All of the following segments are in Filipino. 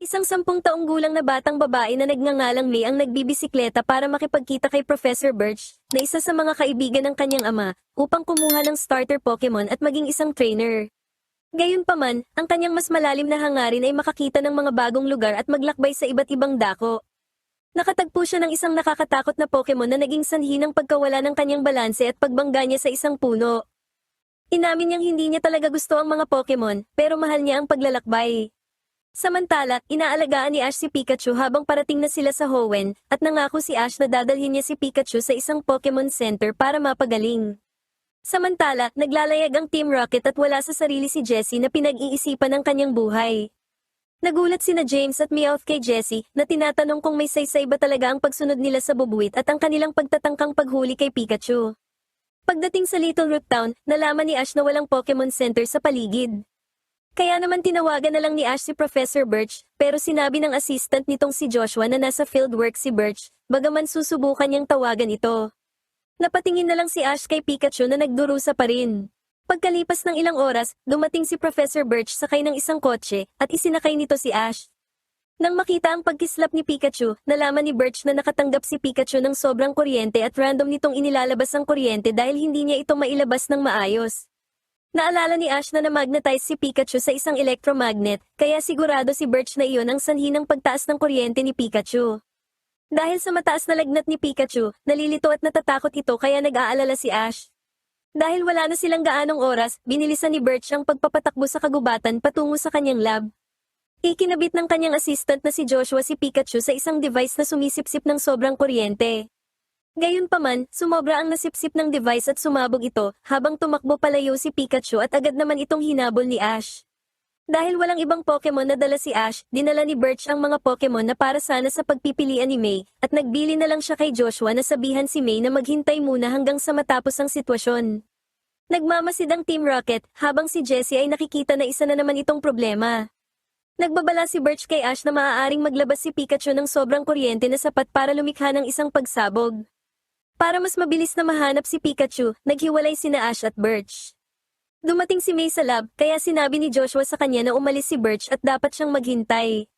Isang 10 taong gulang na batang babae na nagngangalang May ang nagbibisikleta para makipagkita kay Professor Birch, na isa sa mga kaibigan ng kanyang ama, upang kumuha ng starter Pokemon at maging isang trainer. Gayunpaman, ang kanyang mas malalim na hangarin ay makakita ng mga bagong lugar at maglakbay sa iba't ibang dako. Nakatagpo siya ng isang nakakatakot na Pokemon na naging sanhi ng pagkawala ng kanyang balanse at pagbangga niya sa isang puno. Inamin niyang hindi niya talaga gusto ang mga Pokemon, pero mahal niya ang paglalakbay. Samantala, inaalagaan ni Ash si Pikachu habang parating na sila sa Hoenn, at nangako si Ash na dadalhin niya si Pikachu sa isang Pokemon Center para mapagaling. Samantala, naglalayag ang Team Rocket at wala sa sarili si Jessie na pinag-iisipan ng kanyang buhay. Nagulat sina James at Meowth kay Jessie na tinatanong kung may saysay ba talaga ang pagsunod nila sa bubuwit at ang kanilang pagtatangkang paghuli kay Pikachu. Pagdating sa Little Root Town, nalaman ni Ash na walang Pokemon Center sa paligid. Kaya naman tinawagan na lang ni Ash si Professor Birch, pero sinabi ng assistant nitong si Joshua na nasa fieldwork si Birch, bagaman susubukan niyang tawagan ito. Napatingin na lang si Ash kay Pikachu na nagdurusa pa rin. Pagkalipas ng ilang oras, dumating si Professor Birch sakay ng isang kotse, at isinakay nito si Ash. Nang makita ang pagkislap ni Pikachu, nalaman ni Birch na nakatanggap si Pikachu ng sobrang kuryente at random nitong inilalabas ang kuryente dahil hindi niya ito mailabas ng maayos. Naalala ni Ash na na-magnetize si Pikachu sa isang electromagnet, kaya sigurado si Birch na iyon ang sanhi ng pagtaas ng kuryente ni Pikachu. Dahil sa mataas na lagnat ni Pikachu, nalilito at natatakot ito kaya nag-aalala si Ash. Dahil wala na silang gaanong oras, binilisan ni Birch ang pagpapatakbo sa kagubatan patungo sa kanyang lab. Ikinabit ng kanyang assistant na si Joshua si Pikachu sa isang device na sumisipsip ng sobrang kuryente. Gayunpaman, sumobra ang nasipsip ng device at sumabog ito, habang tumakbo palayo si Pikachu at agad naman itong hinabol ni Ash. Dahil walang ibang Pokemon na dala si Ash, dinala ni Birch ang mga Pokemon na para sana sa pagpipilian ni May, at nagbili na lang siya kay Joshua na sabihan si May na maghintay muna hanggang sa matapos ang sitwasyon. Nagmamasid ang Team Rocket, habang si Jessie ay nakikita na isa na naman itong problema. Nagbabala si Birch kay Ash na maaaring maglabas si Pikachu ng sobrang kuryente na sapat para lumikha ng isang pagsabog. Para mas mabilis na mahanap si Pikachu, naghiwalay sina Ash at Birch. Dumating si May sa lab, kaya sinabi ni Joshua sa kanya na umalis si Birch at dapat siyang maghintay.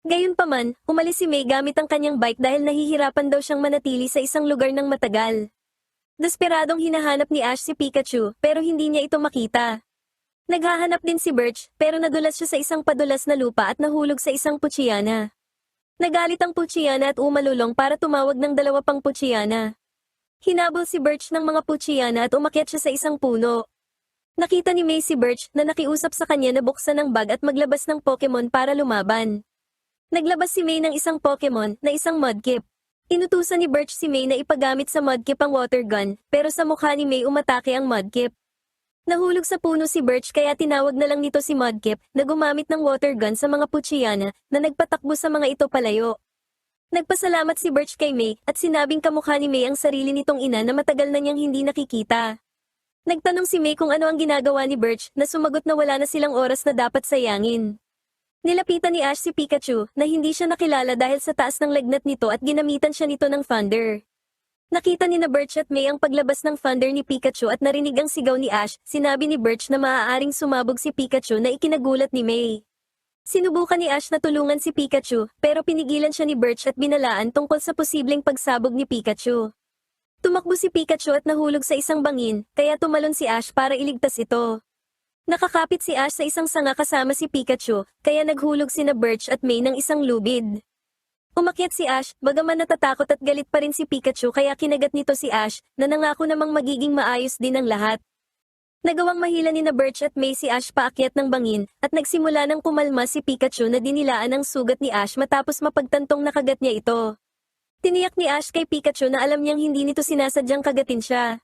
Gayunpaman, umalis si May gamit ang kanyang bike dahil nahihirapan daw siyang manatili sa isang lugar ng matagal. Desperadong hinahanap ni Ash si Pikachu, pero hindi niya ito makita. Naghahanap din si Birch, pero nadulas siya sa isang padulas na lupa at nahulog sa isang Poochyena. Nagalit ang Poochyena at umalulong para tumawag ng 2 pang Poochyena. Hinabol si Birch ng mga Poochyena at umakyat siya sa isang puno. Nakita ni May si Birch na nakiusap sa kanya na buksan ang bag at maglabas ng Pokemon para lumaban. Naglabas si May ng isang Pokemon na isang Mudkip. Inutusan ni Birch si May na ipagamit sa Mudkip ang water gun, pero sa mukha ni May umatake ang Mudkip. Nahulog sa puno si Birch kaya tinawag na lang nito si Mudkip na gumamit ng water gun sa mga Poochyena na nagpatakbo sa mga ito palayo. Nagpasalamat si Birch kay May at sinabing kamukha ni May ang sarili nitong ina na matagal na niyang hindi nakikita. Nagtanong si May kung ano ang ginagawa ni Birch na sumagot na wala na silang oras na dapat sayangin. Nilapitan ni Ash si Pikachu na hindi siya nakilala dahil sa taas ng lagnat nito at ginamitan siya nito ng thunder. Nakita ni na Birch at May ang paglabas ng thunder ni Pikachu at narinig ang sigaw ni Ash, sinabi ni Birch na maaaring sumabog si Pikachu na ikinagulat ni May. Sinubukan ni Ash na tulungan si Pikachu, pero pinigilan siya ni Birch at binalaan tungkol sa posibleng pagsabog ni Pikachu. Tumakbo si Pikachu at nahulog sa isang bangin, kaya tumalon si Ash para iligtas ito. Nakakapit si Ash sa isang sanga kasama si Pikachu, kaya naghulog sina Birch at May ng isang lubid. Umakyat si Ash, bagaman natatakot at galit pa rin si Pikachu kaya kinagat nito si Ash, na nangako namang magiging maayos din ang lahat. Nagawang mahila ni na Birch at May si Ash paakyat ng bangin, at nagsimula ng kumalma si Pikachu na dinilaan ang sugat ni Ash matapos mapagtantong nakagat niya ito. Tiniyak ni Ash kay Pikachu na alam niyang hindi nito sinasadyang kagatin siya.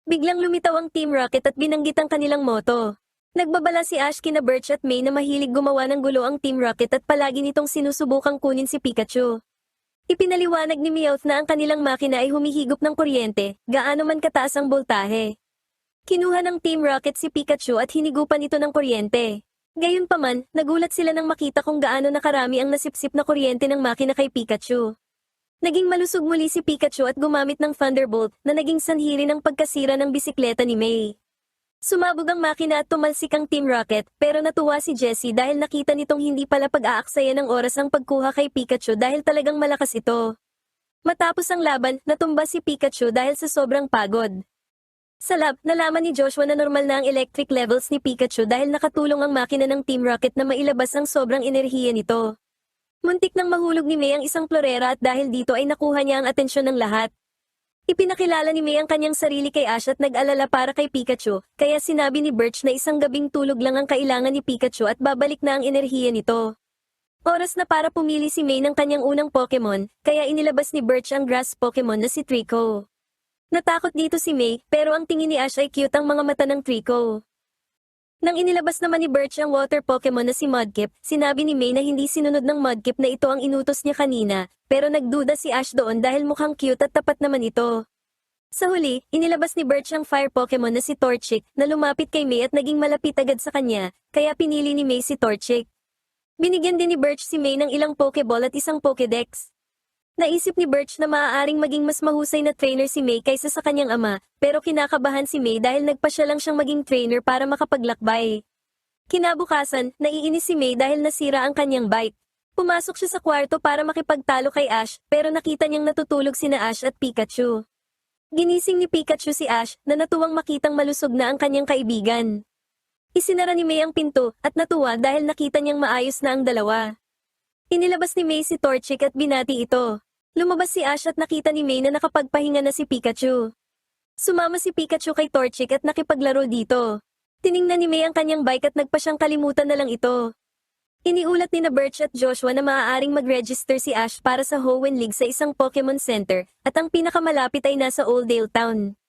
Biglang lumitaw ang Team Rocket at binanggit ang kanilang motto. Nagbabala si Ash kina Birch at May na mahilig gumawa ng gulo ang Team Rocket at palagi nitong sinusubukang kunin si Pikachu. Ipinaliwanag ni Meowth na ang kanilang makina ay humihigop ng kuryente, gaano man kataas ang boltahe. Kinuha ng Team Rocket si Pikachu at hinigupan ito ng kuryente. Gayunpaman, nagulat sila nang makita kung gaano nakarami ang nasipsip na kuryente ng makina kay Pikachu. Naging malusog muli si Pikachu at gumamit ng Thunderbolt na naging sanhi rin ng pagkasira ng bisikleta ni May. Sumabog ang makina at tumalsik ang Team Rocket, pero natuwa si Jessie dahil nakita nitong hindi pala pag-aaksaya ng oras ang pagkuha kay Pikachu dahil talagang malakas ito. Matapos ang laban, natumba si Pikachu dahil sa sobrang pagod. Sa lab, nalaman ni Joshua na normal na ang electric levels ni Pikachu dahil nakatulong ang makina ng Team Rocket na mailabas ang sobrang enerhiya nito. Muntik nang mahulog ni May ang isang florera at dahil dito ay nakuha niya ang atensyon ng lahat. Ipinakilala ni May ang kanyang sarili kay Ash at nag-alala para kay Pikachu, kaya sinabi ni Birch na isang gabing tulog lang ang kailangan ni Pikachu at babalik na ang enerhiya nito. Oras na para pumili si May ng kanyang unang Pokemon, kaya inilabas ni Birch ang grass Pokemon na si Trico. Natakot dito si May, pero ang tingin ni Ash ay cute ang mga mata ng Trico. Nang inilabas naman ni Birch ang water Pokemon na si Mudkip, sinabi ni May na hindi sinunod ng Mudkip na ito ang inutos niya kanina, pero nagduda si Ash doon dahil mukhang cute at tapat naman ito. Sa huli, inilabas ni Birch ang fire Pokemon na si Torchic na lumapit kay May at naging malapit agad sa kanya, kaya pinili ni May si Torchic. Binigyan din ni Birch si May ng ilang Pokeball at isang Pokédex. Naisip ni Birch na maaaring maging mas mahusay na trainer si May kaysa sa kanyang ama, pero kinakabahan si May dahil nagpasya lang siyang maging trainer para makapaglakbay. Kinabukasan, naiinis si May dahil nasira ang kanyang bike. Pumasok siya sa kwarto para makipagtalo kay Ash, pero nakita niyang natutulog sina Ash at Pikachu. Ginising ni Pikachu si Ash na natuwang makitang malusog na ang kanyang kaibigan. Isinara ni May ang pinto at natuwa dahil nakita niyang maayos na ang dalawa. Inilabas ni May si Torchic at binati ito. Lumabas si Ash at nakita ni May na nakapagpahinga na si Pikachu. Sumama si Pikachu kay Torchic at nakipaglaro dito. Tiningnan ni May ang kanyang bike at nagpa siyang kalimutan na lang ito. Iniulat ni na Birch at Joshua na maaaring mag-register si Ash para sa Hoenn League sa isang Pokemon Center, at ang pinakamalapit ay nasa Oldale Town.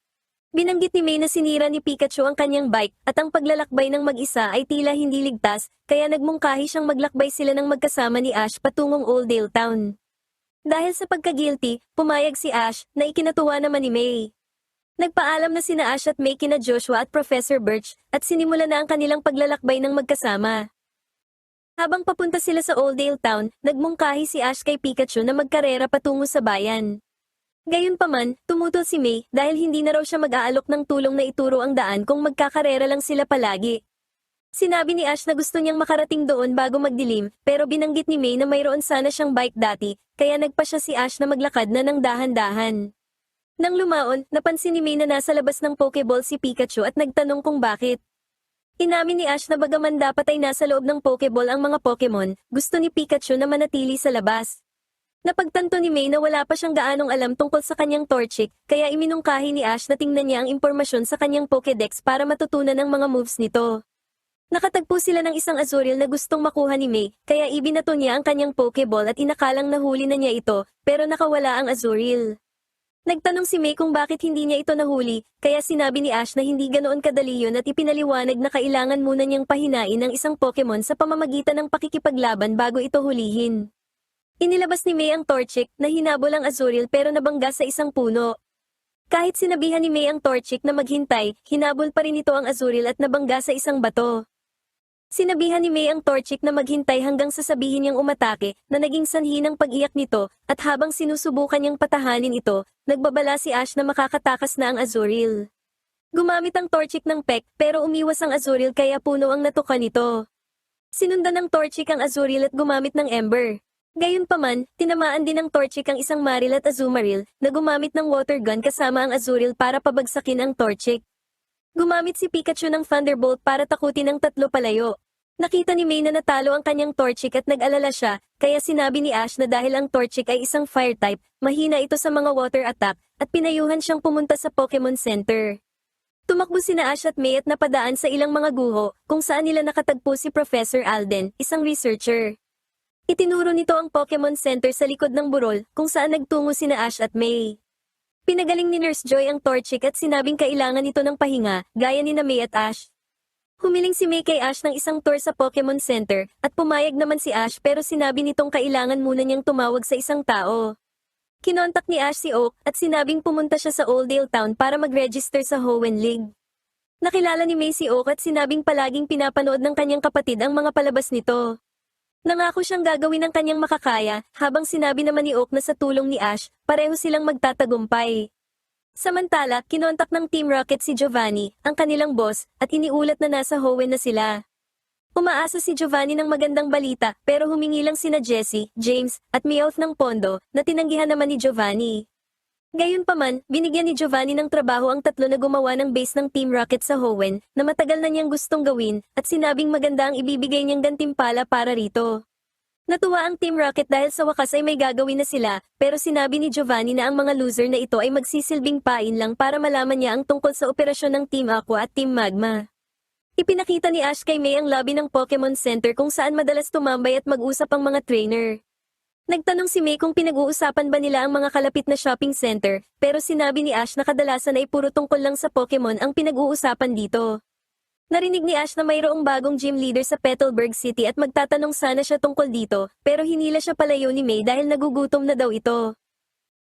Binanggit ni May na sinira ni Pikachu ang kanyang bike, at ang paglalakbay ng mag-isa ay tila hindi ligtas, kaya nagmungkahi siyang maglakbay sila ng magkasama ni Ash patungong Oldale Town. Dahil sa pagka-guilty, pumayag si Ash, na ikinatuwa naman ni May. Nagpaalam na sina Ash at May kina Joshua at Professor Birch, at sinimula na ang kanilang paglalakbay ng magkasama. Habang papunta sila sa Oldale Town, nagmungkahi si Ash kay Pikachu na magkarera patungo sa bayan. Gayunpaman, tumutol si May dahil hindi na raw siya mag-aalok ng tulong na ituro ang daan kung magkakarera lang sila palagi. Sinabi ni Ash na gusto niyang makarating doon bago magdilim, pero binanggit ni May na mayroon sana siyang bike dati, kaya nagpa siya si Ash na maglakad na ng dahan-dahan. Nang lumaon, napansin ni May na nasa labas ng Pokeball si Pikachu at nagtanong kung bakit. Inamin ni Ash na bagaman dapat ay nasa loob ng Pokeball ang mga Pokemon, gusto ni Pikachu na manatili sa labas. Napagtanto ni May na wala pa siyang gaanong alam tungkol sa kanyang Torchic, kaya iminungkahi ni Ash na tingnan niya ang impormasyon sa kanyang Pokédex para matutunan ang mga moves nito. Nakatagpo sila ng isang Azurill na gustong makuha ni May, kaya ibinato niya ang kanyang Pokeball at inakalang nahuli na niya ito, pero nakawala ang Azurill. Nagtanong si May kung bakit hindi niya ito nahuli, kaya sinabi ni Ash na hindi ganoon kadali yun at ipinaliwanag na kailangan muna niyang pahinain ang isang Pokemon sa pamamagitan ng pakikipaglaban bago ito hulihin. Inilabas ni May ang Torchic na hinabol ang Azurill pero nabangga sa isang puno. Kahit sinabihan ni May ang Torchic na maghintay, hinabol pa rin ito ang Azurill at nabangga sa isang bato. Sinabihan ni May ang Torchic na maghintay hanggang sasabihin niyang umatake na naging sanhi ng pag-iyak nito at habang sinusubukan niyang patahanin ito, nagbabala si Ash na makakatakas na ang Azurill. Gumamit ang Torchic ng Peck pero umiwas ang Azurill kaya puno ang natukan nito. Sinundan ng Torchic ang Azurill at gumamit ng Ember. Gayunpaman, tinamaan din ng Torchic ang isang Marill at Azumarill na gumamit ng Water Gun kasama ang Azurill para pabagsakin ang Torchic. Gumamit si Pikachu ng Thunderbolt para takutin ang tatlo palayo. Nakita ni May na natalo ang kanyang Torchic at nag-alala siya, kaya sinabi ni Ash na dahil ang Torchic ay isang fire type, mahina ito sa mga water attack, at pinayuhan siyang pumunta sa Pokemon Center. Tumakbo sina Ash at May at napadaan sa ilang mga guho, kung saan nila nakatagpo si Professor Alden, isang researcher. Itinuro nito ang Pokemon Center sa likod ng burol, kung saan nagtungo sina Ash at May. Pinagaling ni Nurse Joy ang Torchic at sinabing kailangan ito ng pahinga, gaya ni na May at Ash. Humiling si May kay Ash ng isang tour sa Pokemon Center, at pumayag naman si Ash pero sinabi nitong kailangan muna niyang tumawag sa isang tao. Kinontak ni Ash si Oak at sinabing pumunta siya sa Oldale Town para mag-register sa Hoenn League. Nakilala ni May si Oak at sinabing palaging pinapanood ng kanyang kapatid ang mga palabas nito. Nangako siyang gagawin ng kanyang makakaya, habang sinabi naman ni Oak na sa tulong ni Ash, pareho silang magtatagumpay. Samantala, kinontak ng Team Rocket si Giovanni, ang kanilang boss, at iniulat na nasa Hoenn na sila. Umaasa si Giovanni ng magandang balita pero humingi lang sina Jessie, James, at Meowth ng pondo na tinanggihan naman ni Giovanni. Gayunpaman, binigyan ni Giovanni ng trabaho ang tatlo na gumawa ng base ng Team Rocket sa Hoenn na matagal na niyang gustong gawin at sinabing maganda ang ibibigay niyang gantimpala para rito. Natuwa ang Team Rocket dahil sa wakas ay may gagawin na sila, pero sinabi ni Giovanni na ang mga loser na ito ay magsisilbing pain lang para malaman niya ang tungkol sa operasyon ng Team Aqua at Team Magma. Ipinakita ni Ash kay May ang lobby ng Pokemon Center kung saan madalas tumambay at mag-usap ang mga trainer. Nagtanong si May kung pinag-uusapan ba nila ang mga kalapit na shopping center, pero sinabi ni Ash na kadalasan ay puro tungkol lang sa Pokemon ang pinag-uusapan dito. Narinig ni Ash na mayroong bagong gym leader sa Petalburg City at magtatanong sana siya tungkol dito, pero hinila siya palayo ni May dahil nagugutom na daw ito.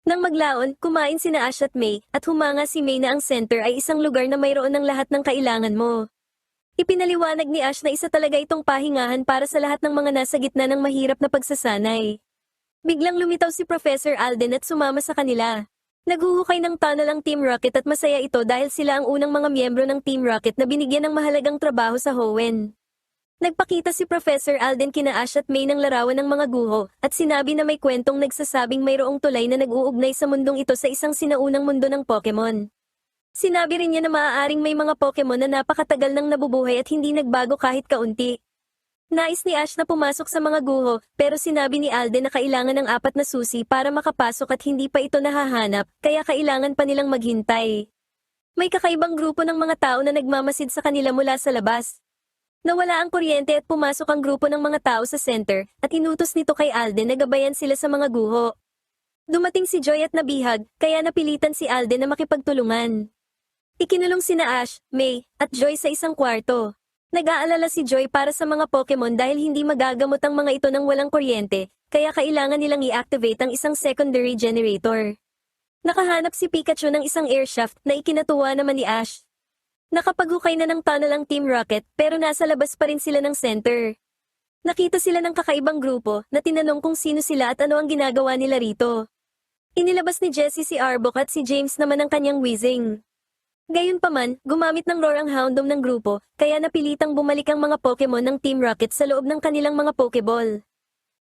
Nang maglaon, kumain sina Ash at May, at humanga si May na ang center ay isang lugar na mayroon ng lahat ng kailangan mo. Ipinaliwanag ni Ash na isa talaga itong pahingahan para sa lahat ng mga nasa gitna ng mahirap na pagsasanay. Biglang lumitaw si Professor Alden at sumama sa kanila. Naghuhukay ng tunnel ang Team Rocket at masaya ito dahil sila ang unang mga miyembro ng Team Rocket na binigyan ng mahalagang trabaho sa Hoenn. Nagpakita si Professor Alden kina Ash at May ng larawan ng mga guho at sinabi na may kwentong nagsasabing mayroong tulay na nag-uugnay sa mundong ito sa isang sinaunang mundo ng Pokemon. Sinabi rin niya na maaaring may mga Pokemon na napakatagal nang nabubuhay at hindi nagbago kahit kaunti. Nais ni Ash na pumasok sa mga guho, pero sinabi ni Alden na kailangan ng 4 na susi para makapasok at hindi pa ito nahahanap, kaya kailangan pa nilang maghintay. May kakaibang grupo ng mga tao na nagmamasid sa kanila mula sa labas. Nawala ang kuryente at pumasok ang grupo ng mga tao sa center, at inutos nito kay Alden na gabayan sila sa mga guho. Dumating si Joy at nabihag, kaya napilitan si Alden na makipagtulungan. Ikinulong sina Ash, May, at Joy sa isang kwarto. Nag-aalala si Joy para sa mga Pokemon dahil hindi magagamot ang mga ito ng walang kuryente, kaya kailangan nilang i-activate ang isang secondary generator. Nakahanap si Pikachu ng isang airshaft na ikinatuwa naman ni Ash. Nakapaghukay na ng tunnel ang Team Rocket pero nasa labas pa rin sila ng center. Nakita sila ng kakaibang grupo na tinanong kung sino sila at ano ang ginagawa nila rito. Inilabas ni Jessie si Arbok at si James naman ang kanyang Weezing. Gayunpaman, gumamit ng roar ang Houndoom ng grupo, kaya napilitang bumalik ang mga Pokemon ng Team Rocket sa loob ng kanilang mga Pokeball.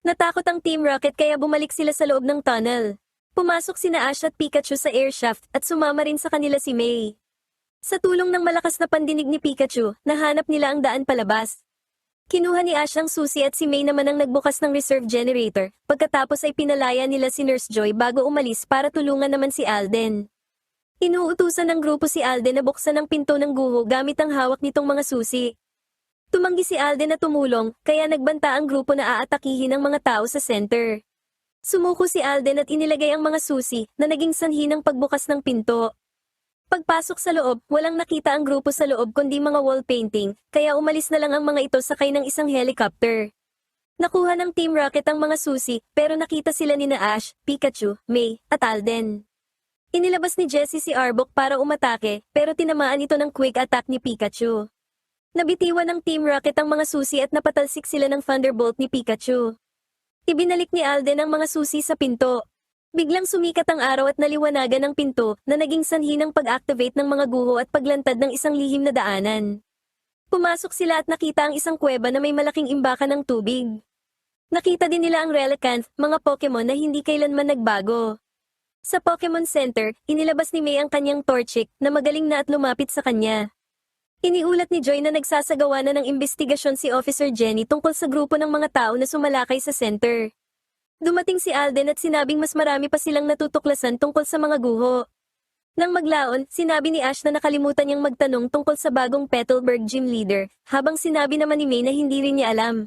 Natakot ang Team Rocket kaya bumalik sila sa loob ng tunnel. Pumasok sina Ash at Pikachu sa airshaft at sumama rin sa kanila si May. Sa tulong ng malakas na pandinig ni Pikachu, nahanap nila ang daan palabas. Kinuha ni Ash ang susi at si May naman ang nagbukas ng reserve generator, pagkatapos ay pinalaya nila si Nurse Joy bago umalis para tulungan naman si Alden. Inuutusan ng grupo si Alden na buksan ang pinto ng guho gamit ang hawak nitong mga susi. Tumanggi si Alden na tumulong, kaya nagbanta ang grupo na aatakihin ang mga tao sa center. Sumuko si Alden at inilagay ang mga susi na naging sanhi ng pagbukas ng pinto. Pagpasok sa loob, walang nakita ang grupo sa loob kundi mga wall painting, kaya umalis na lang ang mga ito sakay ng isang helicopter. Nakuha ng Team Rocket ang mga susi, pero nakita sila nina Ash, Pikachu, May, at Alden. Inilabas ni Jessie si Arbok para umatake, pero tinamaan ito ng quick attack ni Pikachu. Nabitiwan ng Team Rocket ang mga susi at napatalsik sila ng Thunderbolt ni Pikachu. Ibinalik ni Alden ang mga susi sa pinto. Biglang sumikat ang araw at naliwanagan ang pinto na naging sanhi ng pag-activate ng mga guho at paglantad ng isang lihim na daanan. Pumasok sila at nakita ang isang kuweba na may malaking imbakan ng tubig. Nakita din nila ang Relicanth, mga Pokemon na hindi kailanman nagbago. Sa Pokemon Center, inilabas ni May ang kanyang Torchic na magaling na at lumapit sa kanya. Iniulat ni Joy na nagsasagawa na ng investigasyon si Officer Jenny tungkol sa grupo ng mga tao na sumalakay sa center. Dumating si Alden at sinabing mas marami pa silang natutuklasan tungkol sa mga guho. Nang maglaon, sinabi ni Ash na nakalimutan niyang magtanong tungkol sa bagong Petalburg Gym Leader, habang sinabi naman ni May na hindi rin niya alam.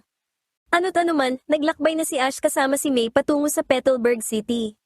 Ano't anuman, naglakbay na si Ash kasama si May patungo sa Petalburg City.